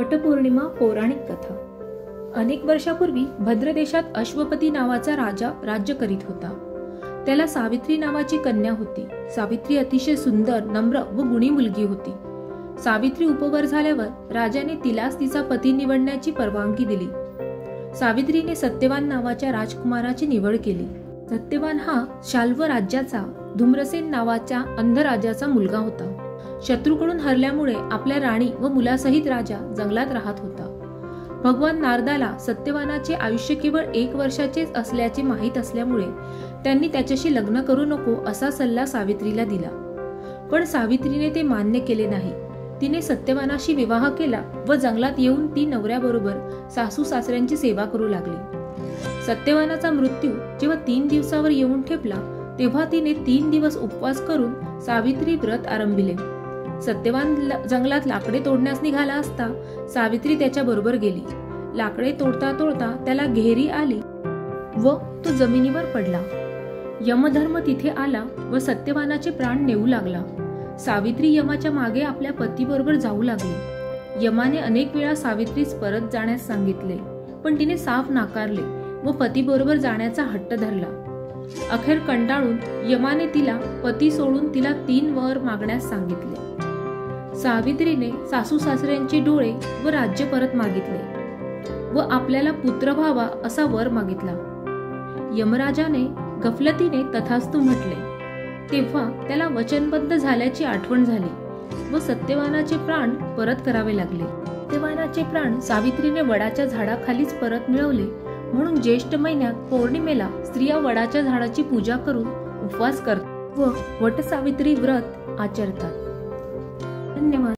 वटपौर्णिमा पौराणिक कथा। अनेक वर्षापूर्वी भद्र देशात अश्वपती नावाचा राजा राज्य करीत होता। त्याला सावित्री नावाची कन्या होती। सावित्री अतिशय सुंदर, नम्र व गुणी मुलगी होती। सावित्री उपवर झाल्यावर राजाने तिलाच तिचा पती निवडण्याची परवानगी दिली। सावित्रीने सत्यवान नावाच्या राजकुमाराची निवड केली। सत्यवान हा शाल्व राज्याचा धूम्रसेन नावाच्या अंध राजाचा मुलगा होता। शत्रूकडून हरल्यामुळे आपल्या राणी व मुलासहित राजा जंगलात राहत होता। भगवान नारदाला सत्यवानाचे आयुष्य केवळ 1 वर्षाचेच असल्याचे माहीत असल्यामुळे त्यांनी त्याच्याशी लग्न करू नको असा सल्ला सावित्रीला दिला। पण सावित्रीने ते मान्य केले नाही। तिने सत्यवानाशी विवाह केला व जंगलात येऊन ती नवऱ्याबरोबर सासू सासऱ्यांची सेवा करू लागली। सत्यवानाचा मृत्यू जेव्हा 3 दिवसावर येऊन ठेपला तेव्हा तिने 3 दिवस उपवास करून सावित्री व्रत आरंभिले। सत्यवान जंगलात लाकडे तोडण्यास निघाला असता सावित्री त्याच्या बरोबर गेली। लाकडे तोडता तोडता त्याला घेरी आली व तो जमिनीवर पडला। यमधर्म तिथे आला व सत्यवानाचे प्राण नेऊ लागला। सावित्री यमाच्या मागे आपल्या पतीबरोबर जाऊ लागली। यमाने अनेक वेळा सावित्रीस परत जाण्यास सांगितले, पण तिने साफ नाकारले व पतीबरोबर जाण्याचा हट्ट धरला। अखेर कंटाळून यमाने तिला पती सोडून तिला 3 वर मागण्यास सांगितले। सावित्रीने सासू सासऱ्यांचे डोळे व राज्य परत मागितले व आपल्याला पुत्र व्हावा असा वर मागितला। यमराजाने गफलतीने तथास्तु म्हटले। तेव्हा त्याला वचनबद्ध झाल्याची आठवण झाली व सत्यवानाचे प्राण परत करावे लागले। सत्यवानाचे प्राण सावित्रीने वडाच्या झाडाखालीच परत मिळवले, म्हणून ज्येष्ठ महिन्यात पौर्णिमेला स्त्रिया वडाच्या झाडाची पूजा करून उपवास करतात व वटसावित्री व्रत आचरतात। धन्यवाद।